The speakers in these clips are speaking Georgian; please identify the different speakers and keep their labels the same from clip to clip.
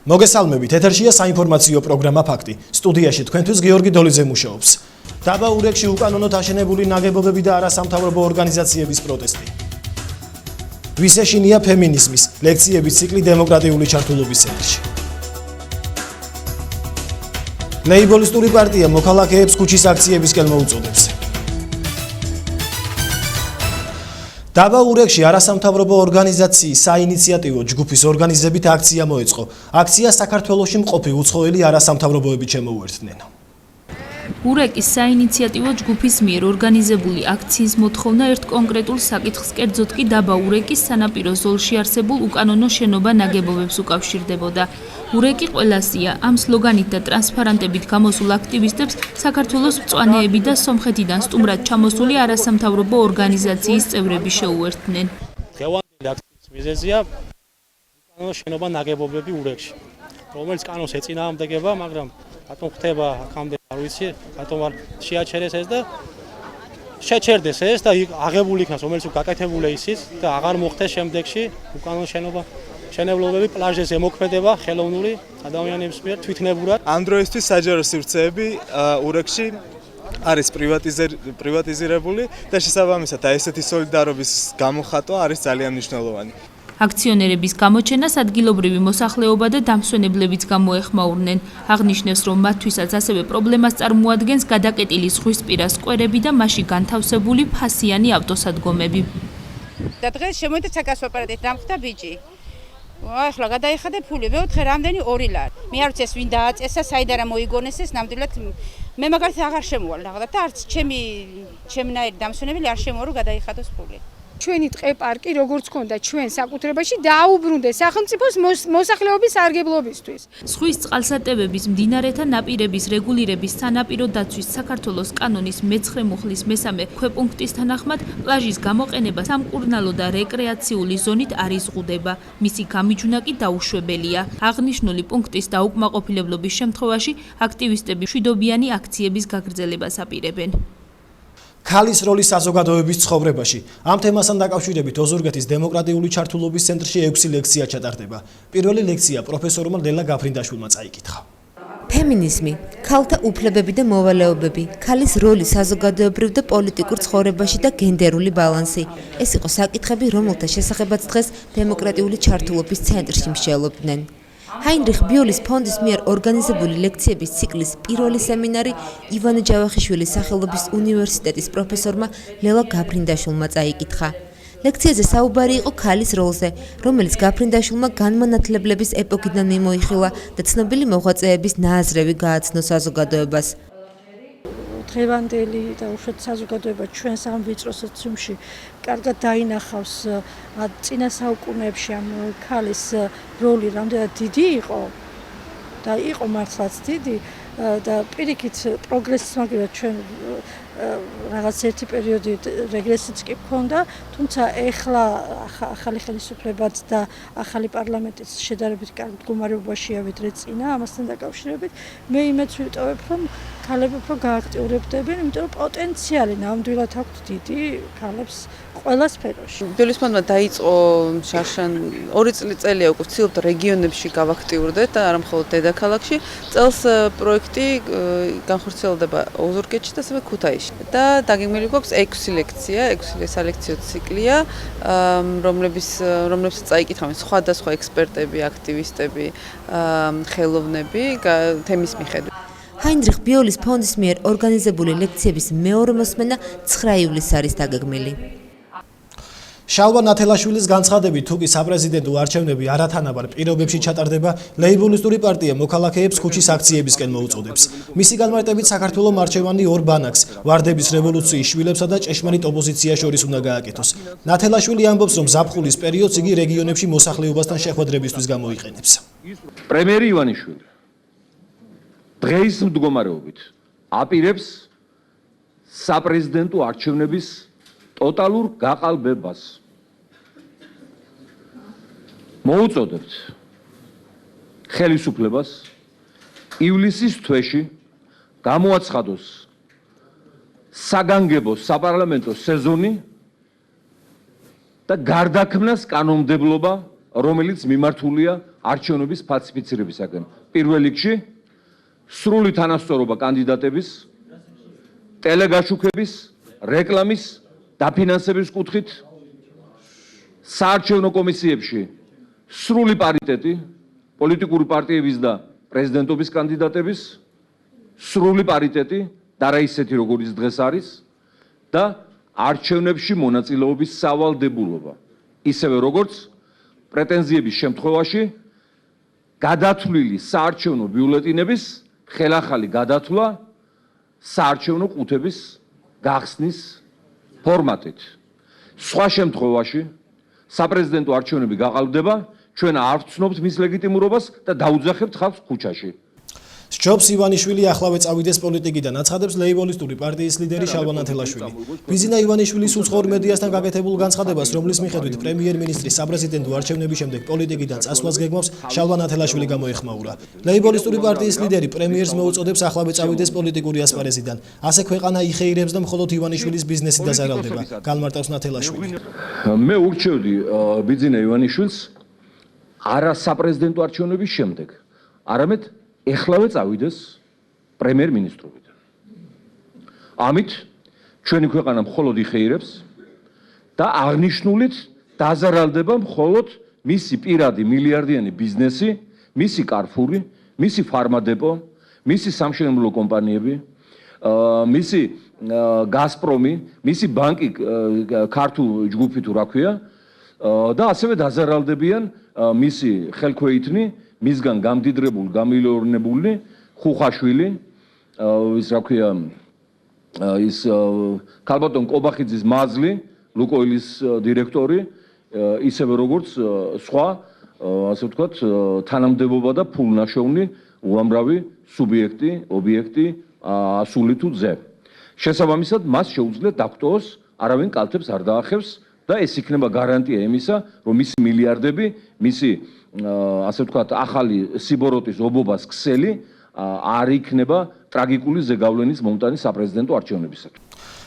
Speaker 1: მოგესალმებით, ეთერშია საინფორმაციო პროგრამა ფაქტი. სტუდიაში თქვენთვის გიორგი დოლიძე მუშაობს. დაბა ურეკში უკანონოდ აშენებული ნაგებობები და არასამთავრობო ორგანიზაციების პროტესტი. ვის ეშინია ფემინიზმის ლექციების ციკლი დემოკრატიული ჩართულობის ცენტრში. ლეიბორისტული პარტია მოქალაქეებს ქუჩის აქციებისკენ მოუწოდებს. დაბა ურეკში არასამთავრობო ორგანიზაციის საინიციატივო ჯგუფის ორგანიზებით აქცია მოეწყო. აქცია საქართველოში მყოფი უცხოელი არასამთავრობოები შემოუერთდნენ.
Speaker 2: ურეკის საინიციატივო ჯგუფის მიერ ორგანიზებული აქციის მოთხოვნა ერთ კონკრეტულ საკითხს, კერძოდ კი დაბა ურეკის სანაპირო ზოლში არსებულ უკანონო შენობა ნაგებობებს უკავშირდებოდა. ურეკი ყველასია. ამ სლოგანით და ტრანსპარანტებით გამოსულ აქტივისტებს საქართველოს მწვანეები და სომხეთიდან სტუმრად ჩამოსული არასამთავრობო ორგანიზაციის წევრები შეუერთდნენ.
Speaker 3: დღევანდელი აქციის მიზეზია უკანონო შენობა ნაგებობები ურეკში, რომელიც კანონს ეწინააღმდეგება, მაგრამ რატომ ხდება აქამდე არ ვიცი, რატომ არ შეაჩერეს ეს და შეჩერდეს ეს და აღებული იქნას, რომელიც გაკეთებული ისიც და აღარ მოხდეს შემდეგში უკანონო შენებლობები პლაჟზე მოქმედება ხელოვნური ადამიანების მიერ თვითნებურად.
Speaker 4: ამ დროისთვის საჯარო სივრცეები ურეკში არის პრივატიზირებული და შესაბამისად ესეთი სოლიდარობის გამოხატვა არის ძალიან მნიშვნელოვანი.
Speaker 2: აქციონერების გამოჩენას ადგილობრივი მოსახლეობა და დამსვენებლებიც გამოეხმაურნენ. აღნიშნეს, რომ მათთვისაც ასევე პრობლემას წარმოადგენს გადაკეტილი ზღვისპირა სკვერები და მასში განთავსებული ფასიანი ავტოსადგომები.
Speaker 5: და დღეს შემოვიდა საკასოპარატით დამხდა ბიჭი. ახლა გადაიხადე ფული, მეოთხე რამდენი 2 ლარი. მე არ ვიცი ეს ვინ დააწესა, საიდან რა მოიგონეს ეს, ნამდვილად მე მაგალითად აღარ შემოვალ რაღაცა და არც ჩემნაირი დამსვენებელი არ შემოვა რომ გადაიხადოს ფული.
Speaker 6: ჩვენი ტყე-პარკი როგორც ქონდა ჩვენ საკუთრებაში დააუბრუნდეს სახელმწიფოს მოსახლეობის სარგებლობისთვის.
Speaker 2: ზღვის წყალსატევების მდინარეთა ნაპირების რეგულირების სანაპირო დაცვის საქართველოს კანონის მე-9 მუხლის მე-3 ქვეპუნქტის თანახმად პლაჟის გამოყენება სამკურნალო და რეკრეაციული ზონით არ იზღუდება. მისი გამიჯვნა კი დაუშვებელია. აღნიშნული პუნქტის დაუკმაყოფილებლობის შემთხვევაში აქტივისტები მშვიდობიანი აქციების გაგრძელებას აპირებენ.
Speaker 1: ქალის როლი საზოგადოების ცხოვრებაში. ამ თემასთან დაკავშირებით ოზურგეთის დემოკრატიული ჩართულობის ცენტრში 6 ლექცია ჩატარდება. პირველი ლექცია პროფესორმა ლელა გაფრინდაშვილმა წაიკითხა.
Speaker 7: ფემინიზმი, ქალთა უფლებები და მოვალეობები, ქალის როლი საზოგადოებრივ და პოლიტიკურ ცხოვრებაში და გენდერული ბალანსი. ეს იყო საკითხები, რომელთა შესახებაც დღეს დემოკრატიული ჩართულობის ცენტრში მსჯელობდნენ. ჰაინრიხ ბიოლის ფონდის მიერ ორგანიზებული ლექციების ციკლის პირველი სემინარი ივანე ჯავახიშვილის სახელობის უნივერსიტეტის პროფესორმა ლელა გაფრინდაშვილმა წაიკითხა. ლექციაზე საუბარი იყო ქალის როლზე, რომელიც გაფრინდაშვილმა განმანათლებლების ეპოქიდან მიმოიხილა და ცნობილი მოღვაწეების ნააზრევი გააცნო საზოგადოებას.
Speaker 8: დღევანდელი და უშუალოდ საზოგადოება ჩვენს ამ ვიწრო სოციუმში კარგად დაინახავს წინა საუკუნეებში ამ ქალის როლი რამდენად დიდი იყო და იყო მართლაც დიდი და პირიქით პროგრესის მაგალითად ჩვენ რაღაც ერთი პერიოდი რეგრესიც კი ჰქონდა, თუმცა ეხლა ახალი ხელისუფლებაც და ახალი პარლამენტიც შედარებით კარგ მდგომარეობაშია ვიდრე წინა, ამასთან დაკავშირებით მე იმედს ვიტოვებ, რომ ქალები უფრო გააქტიურებდნენ, იმიტომ რომ პოტენციალი ნამდვილად აქვთ დიდი ქალებს ყველა სფეროში.
Speaker 9: ბიოლის ფონდმა დაიწყო შარშან 2 წელია უკვე ვცდილობთ რეგიონებში გავაქტიურდეთ და არა მხოლოდ დედაქალაქში. წელს პროექტი განხორციელდება ოზურგეთში და ასევე ქუთაისში. და დაგეგმილი გვაქვს 6 ლექცია, 6 სალექციო ციკლია, რომლებსაც წაიკითხავენ სხვადასხვა ექსპერტები, აქტივისტები, ხელოვნები თემის მიხედვით.
Speaker 7: ჰაინრიხ ბიოლის ფონდის მიერ ორგანიზებული ლექციების მეორე მოსმენა 9 ივლისს არის დაგეგმილი.
Speaker 1: შალვა ნათელაშვილის განცხადებით, თუკი საპრეზიდენტო არჩევნები არათანაბარ პირობებში ჩატარდება, ლეიბორისტული პარტია მოქალაქეებს ქუჩის აქციებისკენ მოუწოდებს. მისი განმარტებით საქართველოს არჩევანი ორ ბანაკს, ვარდების რევოლუციის შვილებსა და ჭეშმარიტ ოპოზიციას შორის უნდა გააკეთოს. ნათელაშვილი ამბობს, რომ ზაფხულის პერიოდს იგი რეგიონებში მოსახლეობასთან შეხვედრებისთვის გამოიყენებს.
Speaker 10: პრემიერი ივანიშვილი დღეის მდგომარეობით აპირებს საპრეზიდენტო არჩევნების ტოტალურ გაყალბებას. მოუწოდებთ ხელისუფლებას ივლისის თვეში გამოაცხადოს საგანგებო საპარლამენტო სეზონი და გარდაქმნას კანონმდებლობა, რომელიც მიმართულია არჩევნების ფალსიფიცირებისაგან. პირველ რიგში სრული თანასწორობა კანდიდატების, ტელეგაშუქების, რეკლამის, დაფინანსების კუთხით, საარჩევნო კომისიებში სრული პარიტეტი პოლიტიკური პარტიების და პრეზიდენტობის კანდიდატების, სრული პარიტეტი და რა ისეთი როგორიც დღეს არის და არჩევნებში მონაწილეობის სავალდებულობა. ისევე როგორც პრეტენზიების შემთხვევაში გადათვლილი საარჩევნო ბიულეტინების ხელახალი გადათვლა საარჩევნო ყუთების გახსნის ფორმატით. სხვა შემთხვევაში საპრეზიდენტო არჩევნები გაყალბდება, ჩვენ არ ვცნობთ მის ლეგიტიმურობას და დაუძახებთ ხალხს ქუჩაში.
Speaker 1: სჯობს ივანიშვილი ახლავე წავიდეს პოლიტიკიდან, აცხადებს ლეიბორისტული პარტიის ლიდერი შალვა ნათელაშვილი. ბიზინა ივანიშვილის უცხოურ მედიასთან გაკეთებულ განცხადებას, რომლის მიხედვით პრემიერ-მინისტრის საპრეზიდენტო არჩევნების შემდეგ პოლიტიკიდან წასვლას გეგმავს, შალვა ნათელაშვილი გამოეხმაურა. ლეიბორისტული პარტიის ლიდერი პრემიერს მოუწოდებს ახლავე წავიდეს პოლიტიკური ასპარეზიდან. ასე ქვეყანა იხეირებს და მხოლოდ ივანიშვილის ბიზნესი დაზარალდება, განმარტავს ნათელაშვილი.
Speaker 10: მე ურჩევდი ბიზინა ივანიშვილს არა საპრეზიდენტო არჩევნების შემდეგ, არამედ ეხლავე წავიდეს პრემიერ-მინისტრობიდან. ამით ჩვენი ქვეყანა მხოლოდ იხეირებს და აღნიშნულით დაზარალდება მხოლოდ მისი პირადი მილიარდიანი ბიზნესი, მისი კარფური, მისი ფარმადეპო, მისი სამშენებლო კომპანიები, მისი გაზპრომი, მისი ბანკი ქართულ ჯგუფი თუ რა ქვია და ასევე დაზარალდებიან მისი ხელქვეითნი, მისგან გამდიდრებული, გამილიონებული ხუხაშვილი, ის რა ქვია, ის ქალბატონ კობახიძის მაზლი, ლუკოილის დირექტორი, ისევე როგორც სხვა, ასე ვთქვათ, თანამდებობა და ფულნაშოვნი უამრავი სუბიექტი, ობიექტი, ასული თუ ძე. შესაბამისად, მას შეუძლია დაგტოვოს, არავინ კალთებს არ დაახევს და ეს იქნება გარანტია იმისა, რომ მისი მილიარდები, მისი ასე ვთქვათ, ახალი სიბოროტის ობობას ქსელი არ იქნება ტრაგიკული ზეგავლენის მომტანი საპრეზიდენტო არჩევნებისაკენ.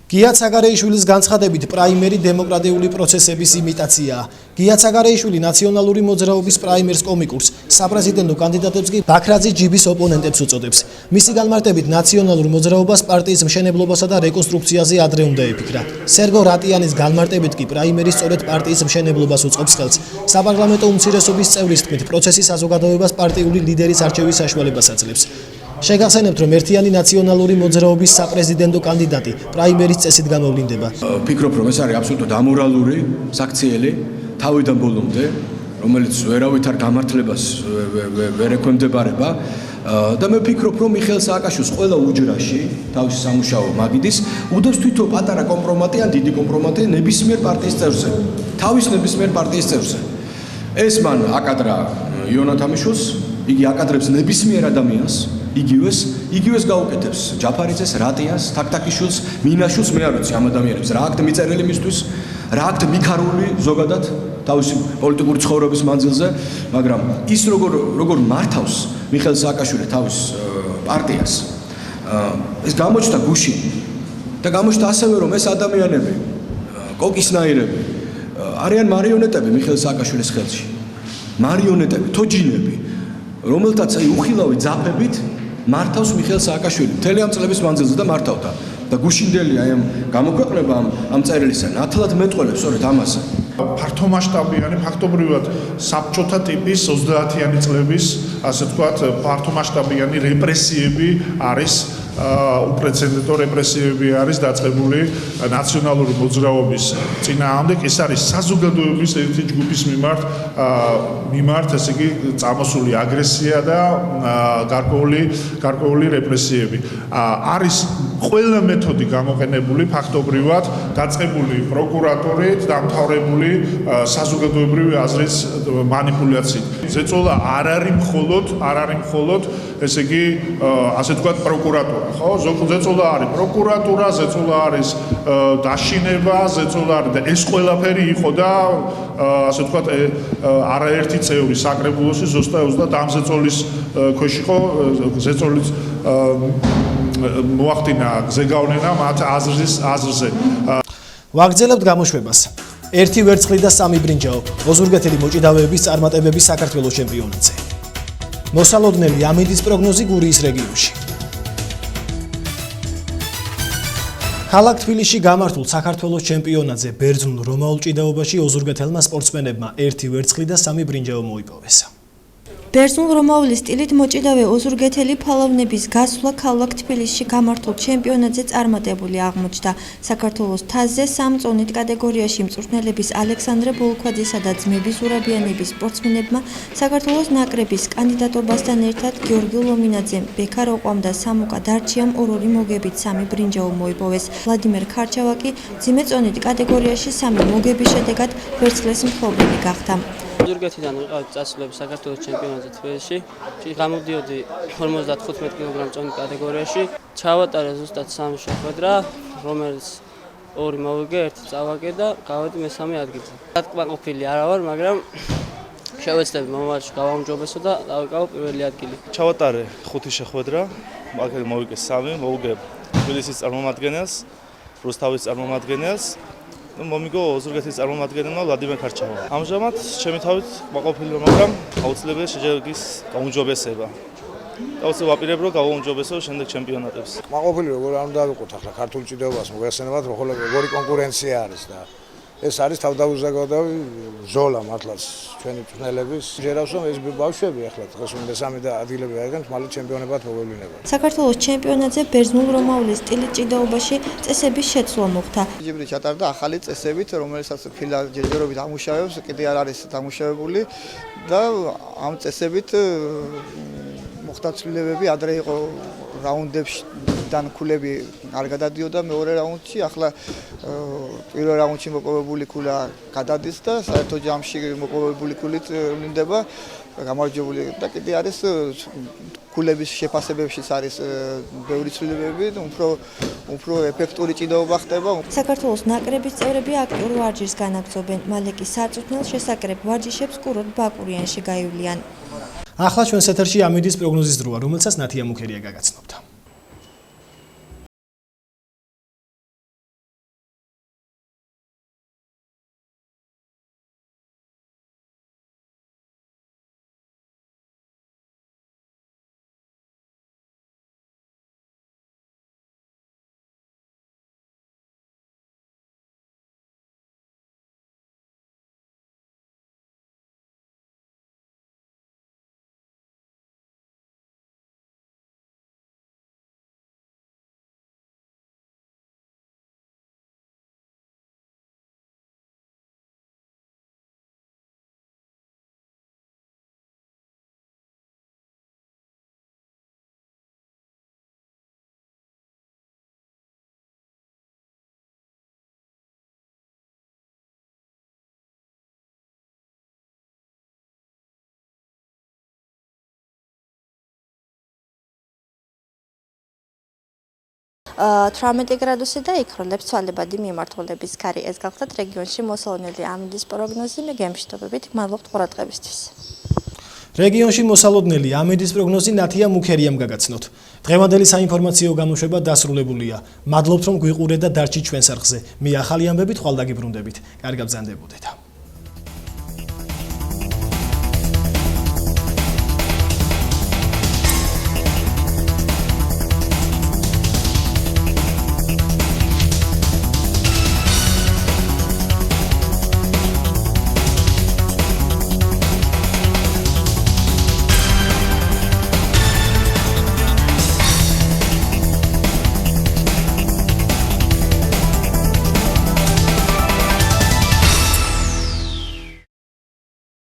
Speaker 1: გიათ საგარეიშვილის განცხადებით პრაიმერი დემოკრატიული პროცესების იმიტაციაა. გიათ საგარეიშვილი ნაციონალური მოძრაობის პრაიმერს კომიკურს, საპრეზიდენტო კანდიდატებს კი ბაქრაძის ჯიბის ოპონენტებს უწოდებს. მისი განმარტებით ნაციონალურ მოძრაობას პარტიის მშენებლობასა და რეკონსტრუქციაზე ადრე უნდა ეფიქრა. სერგო რატიანის განმარტებით კი პრაიმერი სწორედ პარტიის მშენებლობას უწყობს ხელს. საპარლამენტო უმცირესობის წევრის თქმით, პროცესი საზოგადოებას პარტიული ლიდერის არჩევის საშუალებას აძლევს. შეგახსენებთ, რომ ერთიანი ნაციონალური მოძრაობის საპრეზიდენტო კანდიდატი პრაიმერის წესით გამოვლინდება.
Speaker 11: ვფიქრობ, რომ ეს არის აბსოლუტურად ამორალური საქციელი თავიდან ბოლომდე, რომელიც ვერავით არ გამართლებას ვერ ექვემდებარება და მე ვფიქრობ, რომ მიხეილ სააკაშვილს ყველა უჯრაში თავისი სამუშაო მაგიდის უდევს თვითონ პატარა კომპრომატი ან დიდი კომპრომატი ნებისმიერ პარტიის წევრზე, თავის ნებისმიერ პარტიის წევრზე. ეს მან აკადრა იონა თამიშვილს, იგი აკადრებს ნებისმიერ ადამიანს, იგივეს გაუკეთებს ჯაფარიძეს, რატიანს, თაქთაქიშვილს, მინაშვილს, მე არ ვიცი ამ ადამიანებს რა აქვთ მიწერილი მისთვის, რა აქვთ მიქარული ზოგადად თავისი პოლიტიკური ცხოვრების მანძილზე, მაგრამ ის როგორ მართავს მიხეილ სააკაშვილი თავის პარტიას, ეს გამოჩნდა გუშინ და გამოჩნდა ასევე, რომ ეს ადამიანები, კოკისნაირები, არიან მარიონეტები მიხეილ სააკაშვილის ხელში. მარიონეტები, თოჯინები, რომელთაც უხილავი ძაფებით მართავს მიხეილ სააკაშვილი მთელი ამ წლების მანძილზე და მართავდა. და გუშინდელი აი ამ გამოქვეყნება ამ წერილისა ნათლად მეტყველებს სწორედ ამაზე.
Speaker 12: ფართომასშტაბიანი, ფაქტობრივად საბჭოთა ტიპის 30-იანი წლების, ასე ვთქვათ, ფართომასშტაბიანი რეპრესიები არის უპრეცედენტო რეპრესიები არის დაწყებული ნაციონალური მოძრაობის წინააღმდეგ. ეს არის საზოგადოების ერთი ჯგუფის მიმართ, ესე იგი, წამოსული აგრესია და გარკვეული რეპრესიები. არის ყველა მეთოდი გამოყენებული ფაქტობრივად დაწყებული პროკურატორით, დამთავრებული საზოგადოებრივი აზრის მანიპულაციით. ზეწოლა არ არის მხოლოდ, ესე იგი, ასე ვთქვათ, პროკურატურა. ხო, ზეწოლა არის პროკურატურა, ზეწოლა არის დაშინება, ზეწოლა არის და ეს ყველაფერი იყო და ასე ვთქვათ, არაერთი წევრი საკრებულოსი ზუსტად ამ ზეწოლის ქვეშ იყო, ზეწოლის მოახდინა ზეგავლენა მათ აზრზე.
Speaker 1: ვაგრძელებთ გამოშვებას. ერთი ვერცხლი და 3 ბრინჯაო ოზურგეთელი მოჭიდავეების წარმატებების საქართველოს ჩემპიონატზე. მოსალოდნელი ამინდის პროგნოზი გურიის რეგიონში. ქალაქ თბილისში გამართულ საქართველოს ჩემპიონატზე ბერძნულ რომაულ ჭიდაობაში ოზურგეთელმა სპორტსმენებმა ერთი ვერცხლი და 3 ბრინჯაო მოიპოვეს.
Speaker 13: ბერძნულ რომაული სტილით მოჭიდავე ოზურგეთელი ფალავნების გასვლა ქალაქ თბილისში გამართულ ჩემპიონატზე წარმატებული აღმოჩნდა. საქართველოს თასზე 3 წონით კატეგორიაში მწვრთნელების ალექსანდრე ბოლქვაძისა და ძმების ურაბიანების სპორტსმენებმა საქართველოს ნაკრების კანდიდატობასთან ერთად გიორგი ლომინაძემ, ბექა როყვამ და სამუკა დარჩიამ ორ-ორი მოგებით 3 ბრინჯაო მოიპოვეს. ვლადიმერ ქარჩავაკი ძიმე წონით კატეგორიაში 3 მოგების შედეგად ვერცხლის მფლობელი გახდა.
Speaker 14: ოზურგეთიდან ვიყავით წასულები საქართველოს ჩემპიონატზე თბილისში. გამოდიოდი 55 კილოგრამ წონის კატეგორიაში. ჩავატარე ზუსტად 3 შეხვედრა, რომელიც 2 მოვიგე, 1 წავაგე და გავედი მესამე ადგილზე. დაკმაყოფილი არა ვარ, მაგრამ შევეცდები მომავალში გავაუმჯობესო და დავიკავო პირველი ადგილი.
Speaker 15: ჩავატარე 5 შეხვედრა, მაგალითად მოვიგე 3, მოვიგე თბილისის წარმომადგენელს, რუსთავის წარმომადგენელს. მომიგო ოზურგეთის წარმომადგენელმა ვლადიმერ ქარჩავა. ამჟამად ჩემი თავით მაყოფილია, მაგრამ აუცილებელია შეჯერგის გაუმჯობესება. აუცილებლად ვაპირებ, რომ გავაუმჯობესო შემდეგ ჩემპიონატებს.
Speaker 16: მაყოფილი როგორ არ უნდა ავიყოთ ახლა ქართულ ჭიდაობას მოგეხსენებათ, როგორი კონკურენცია არის და ეს არის თავდაუზოგადავი ბრძოლა მართლაც ჩვენი მწვრთნელების. ჯერავს რომ ეს ბავშვები ახლა დღეს მესამე ადგილები აიღებს, მალე ჩემპიონებად მოგვევლინება.
Speaker 13: საქართველოს ჩემპიონატზე ბერძნულ რომაული სტილით ჭიდაობაში წესების შეცვლა მოხდა.
Speaker 17: ჯიბრი ჩატარდა ახალი წესებით, რომელსაც ფილა ჯერჯერობით ამუშავებს, კიდე არ არის დამუშავებული და ამ წესებით მოხდა ცვლილებები, ადრე იყო რაუნდებში დანკულები არ გადადიოდა მეორე რაუნდში, ახლა პირველ რაუნდში მოპოვებული ქულა გადადის და საერთო ჯამში მოპოვებული ქულით ვლინდება გამარჯვებული და კიდე არის ქულების შეფასებებშიც არის ბევრი ცვლილებები, უფრო ეფექტური ჭიდაობა ხდება.
Speaker 13: საქართველოს ნაკრების წევრები აქტიურ ვარჯიშს განაგრძობენ. მალე კი სარწმუნოებელ შესაკრებ ვარჯიშებს კურორტ ბაკურიანში გაივლიან.
Speaker 1: ახლა ჩვენს ეთერში ამინდის პროგნოზის დროა, რომელსაც ნათია მუქერია გაგაცნობდა.
Speaker 13: –18 გრადუსი და იქროლებს ცვალებადი მიმართულების ქარი. ეს გახლდათ რეგიონში მოსალოდნელი ამინდის პროგნოზი. მე გემშვიდობებით, მადლობთ ყურადღებისთვის.
Speaker 1: რეგიონში მოსალოდნელი ამინდის პროგნოზი ნათია მუქერიამ გაგაცნოთ. დღევანდელი საინფორმაციო გამოშვება დასრულებულია. მადლობთ რომ გვიყურეთ და დარჩით ჩვენს არხზე. მე ახალი ამბებით ხვალ დაგიბრუნდებით. კარგად ბრძანდებოდეთ.